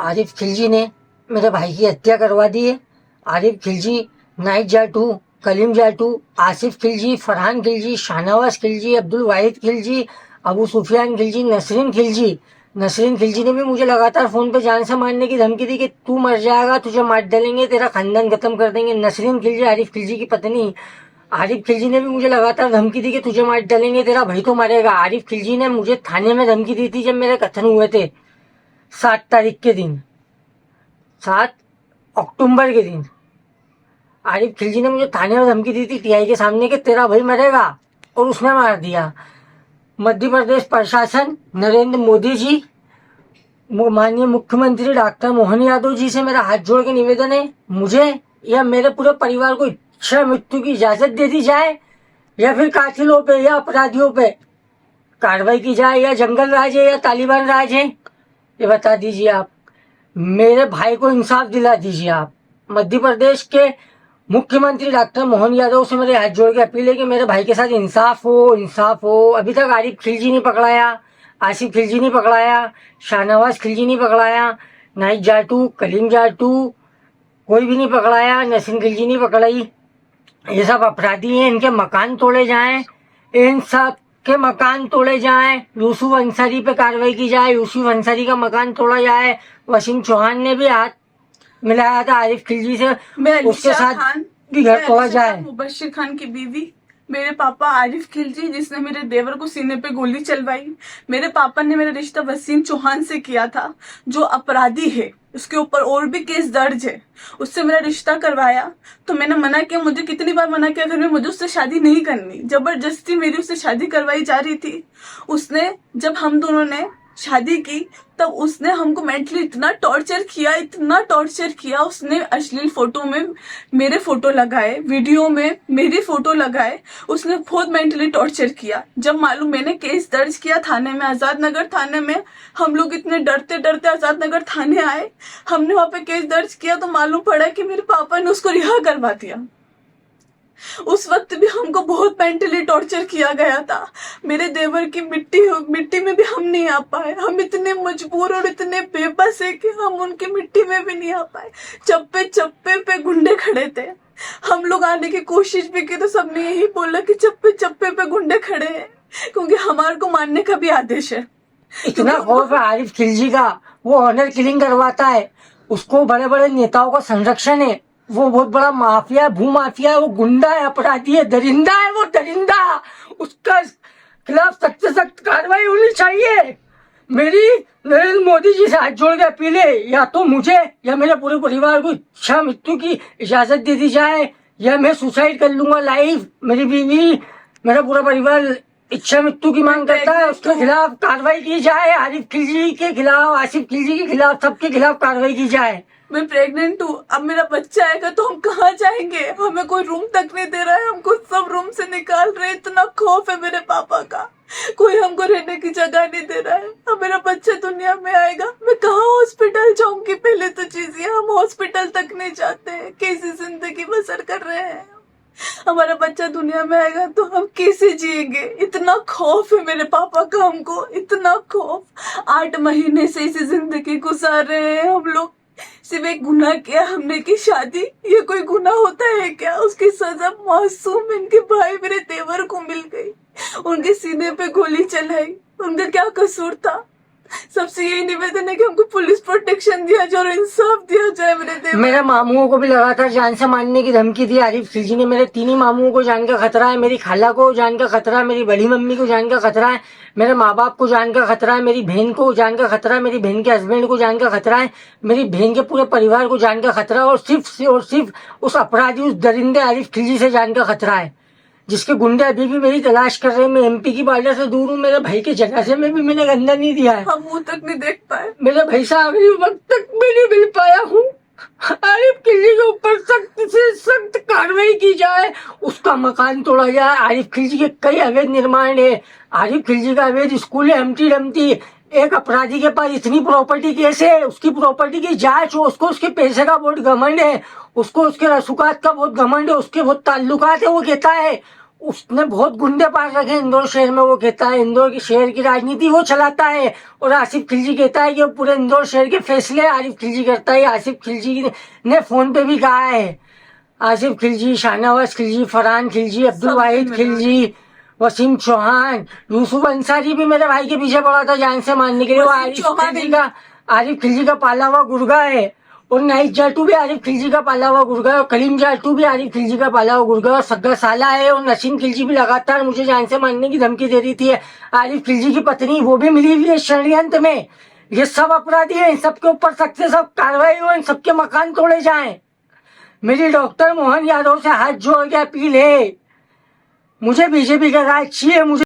आरिफ खिलजी ने मेरे भाई की हत्या करवा दी है। आरिफ खिलजी, नाइट जाटू, कलीम जाटू, आसिफ खिलजी, फरहान खिलजी, शाहनवाज खिलजी, अब्दुल वाहिद खिलजी, अबू सुफियान खिलजी, नसरीन खिलजी। नसरीन खिलजी ने भी मुझे लगातार फोन पे जान से मारने की धमकी दी कि तू मर जाएगा, तुझे मार डालेंगे, तेरा खानदान खत्म कर देंगे। नसरीन खिलजी, आरिफ खिलजी की पत्नी, आरिफ खिलजी ने भी मुझे लगातार धमकी दी कि तुझे मार डालेंगे, तेरा भाई तो मरेगा। आरिफ खिलजी ने मुझे थाने में धमकी दी थी जब मेरे कथन हुए थे 7 तारीख के दिन, 7 अक्टूबर के दिन। आरिफ खिलजी ने मुझे थाने में धमकी दी थी टीआई के सामने कि तेरा भाई मरेगा, और उसने मार दिया। मध्य प्रदेश प्रशासन, नरेंद्र मोदी जी, माननीय मुख्यमंत्री डॉक्टर मोहन यादव जी से मेरा हाथ जोड़ के निवेदन है, मुझे या मेरे पूरे परिवार को इच्छा मृत्यु की इजाजत दे दी जाए, या फिर कातिलों पे या अपराधियों पे कार्रवाई की जाए, या जंगल राज है या तालिबान राज है, ये बता दीजिए आप। मेरे भाई को इंसाफ दिला दीजिए आप। मध्य प्रदेश के मुख्यमंत्री डॉक्टर मोहन यादव से मेरे हाथ जोड़ के अपील है कि मेरे भाई के साथ इंसाफ हो, इंसाफ हो। अभी तक आरिफ खिलजी नहीं पकड़ाया, आसिफ खिलजी नहीं पकड़ाया, शाहनवाज खिलजी नहीं पकड़ाया, नाइट जाटू, कलीम जाटू, कोई भी नहीं पकड़ाया, नसरीन खिलजी नहीं पकड़ाई। ये सब अपराधी हैं, इनके मकान तोड़े जाएं, इन सब के मकान तोड़े जाएं। यूसुफ अंसारी पे कार्रवाई की जाए, यूसुफ अंसारी का मकान तोड़ा जाए। वसीम चौहान ने भी हाथ मिलाया था आरिफ खिलजी से, उसके साथ भी घर तोड़ा जाए। मुबशिर खान की बीवी, मेरे पापा आरिफ खिलजी, जिसने मेरे देवर को सीने पे गोली चलवाई। मेरे पापा ने मेरा रिश्ता वसीम चौहान से किया था, जो अपराधी है, उसके ऊपर और भी केस दर्ज है। उससे मेरा रिश्ता करवाया तो मैंने मना किया, मुझे कितनी बार मना किया घर में, मुझे उससे शादी नहीं करनी। जबरदस्ती मेरी उससे शादी करवाई जा रही थी। उसने, जब हम दोनों ने शादी की तब उसने हमको मेंटली इतना टॉर्चर किया, इतना टॉर्चर किया। उसने अश्लील फोटो में मेरे फोटो लगाए, वीडियो में मेरी फोटो लगाए। उसने बहुत मेंटली टॉर्चर किया। जब मालूम मैंने केस दर्ज किया थाने में, आजाद नगर थाने में, हम लोग इतने डरते डरते आजाद नगर थाने आए। हमने वहां पे केस दर्ज किया तो मालूम पड़ा कि मेरे पापा ने उसको रिहा करवा दिया। उस वक्त भी हमको बहुत मेंटली टॉर्चर किया गया था। मेरे देवर की मिट्टी में भी हम नहीं आ पाए। हम इतने मजबूर और इतने बेबस है कि हम उनकी मिट्टी में भी नहीं आ पाए। चप्पे चप्पे पे गुंडे खड़े थे। हम लोग आने की कोशिश भी की तो सबने यही बोला कि चप्पे चप्पे पे गुंडे खड़े हैं, क्योंकि हमारे को मारने का भी आदेश है। इतना खौफ है आरिफ खिलजी का, वो ऑनर किलिंग करवाता है, उसको बड़े बड़े नेताओं का संरक्षण है, वो बहुत बड़ा माफिया है, भू माफिया है, वो गुंडा है, अपराधी है, दरिंदा है, वो दरिंदा। उसका खिलाफ सख्त से सख्त कार्रवाई होनी चाहिए। मेरी नरेंद्र मोदी जी से हाथ जोड़ के अपील है, या तो मुझे या मेरे पूरे परिवार को इच्छा मृत्यु की इजाजत दे दी जाए, या मैं सुसाइड कर लूंगा लाइव। मेरी बीवी, मेरा पूरा परिवार इच्छा मृत्यु की मांग करता है, उसके खिलाफ कार्रवाई की जाए। आरिफ खिलजी के खिलाफ, आसिफ खिलजी के खिलाफ, सबके खिलाफ कार्रवाई की जाए। मैं प्रेग्नेंट हूँ, अब मेरा बच्चा आएगा तो हम कहाँ जाएंगे? हमें कोई रूम तक नहीं दे रहा है, हमको सब रूम से निकाल रहे हैं। इतना खौफ है मेरे पापा का, कोई हमको रहने की जगह नहीं दे रहा है। अब मेरा बच्चा दुनिया में आएगा, मैं कहाँ हॉस्पिटल जाऊंगी? पहले तो चीज ये, हम हॉस्पिटल तक नहीं जाते हैं, कैसी जिंदगी बसर कर रहे हैं। हमारा बच्चा दुनिया में आएगा तो हम कैसे जिएंगे? इतना खौफ है मेरे पापा का हमको, इतना खौफ। 8 महीने से इसी जिंदगी गुजार रहे हैं हम लोग। सिर्फ एक गुनाह किया हमने की शादी, ये कोई गुनाह होता है क्या? उसकी सजा मासूम इनके भाई मेरे देवर को मिल गई, उनके सीने पे गोली चलाई। उनका क्या कसूर था? सबसे यही निवेदन है कि हमको पुलिस प्रोटेक्शन दिया जाए और इंसाफ दिया जाए। मेरे मामुओं को भी लगातार जान से मारने की धमकी दी आरिफ खिलजी ने। मेरे 3 ही मामुओं को जान का खतरा है, मेरी खाला को जान का खतरा है, मेरी बड़ी मम्मी को जान का खतरा है, मेरे माँ बाप को जान का खतरा है, मेरी बहन को जान का खतरा है, मेरी बहन के हस्बैंड को जान का खतरा है, मेरी बहन के पूरे परिवार को जान का खतरा है, और सिर्फ उस अपराधी, उस दरिंदे आरिफ खिलजी से जान का खतरा है, जिसके गुंडे अभी भी मेरी तलाश कर रहे हैं। मैं एमपी की बॉर्डर से दूर हूँ, मेरे भाई के जनाजे में भी मैंने गंदा नहीं दिया है, हम मुंह तक नहीं देख पाए। मेरे भाई से आखिरी वक्त तक मैं नहीं मिल पाया हूँ। आरिफ खिलजी के ऊपर सख्त से सख्त कार्रवाई की जाए, उसका मकान तोड़ा जाए। आरिफ खिलजी के कई अवैध निर्माण है, आरिफ खिलजी का अवैध स्कूल है, हमटी डमटी। एक अपराधी के पास इतनी प्रॉपर्टी कैसे है? उसकी प्रॉपर्टी की जांच हो, उसको उसके पैसे का बहुत घमंड है, उसको उसके रसूखात का बहुत घमंड है, उसके बहुत ताल्लुकात है। वो कहता है उसने बहुत गुंडे पाल रखे हैं इंदौर शहर में। वो कहता है इंदौर की शहर की राजनीति वो चलाता है, और आसिफ खिलजी कहता है कि वो पूरे इंदौर शहर के फैसले आरिफ खिलजी करता है। आसिफ खिलजी ने फोन पे भी कहा है। आसिफ खिलजी, शाहनवाज खिलजी, फरहान खिलजी, अब्दुल वाहिद खिलजी, वसीम चौहान, यूसुफ अंसारी भी मेरे भाई के पीछे पड़ा था जान से मारने के लिए। वो आरिफ खिलजी का पाला हुआ गुर्गा है, और नाइट जाटू भी आरिफ खिलजी का पाला हुआ गुर्गा है, और कलीम जाटू भी आरिफ खिलजी का पाला हुआ गुर्गा है, और सग्गा साला है। और नसीम खिलजी भी लगातार मुझे जान से मारने की धमकी दे रही थी। आरिफ खिलजी की पत्नी वो भी मिली हुई है षड्यंत्र में। ये सब अपराधी है, इन सबके ऊपर सख्त से सख्त कार्रवाई हो, इन सबके मकान तोड़े जाए। मेरी डॉक्टर मोहन यादव से हाथ जोड़ के अपील है, मुझे बीजेपी का राज चाहिए। मुझे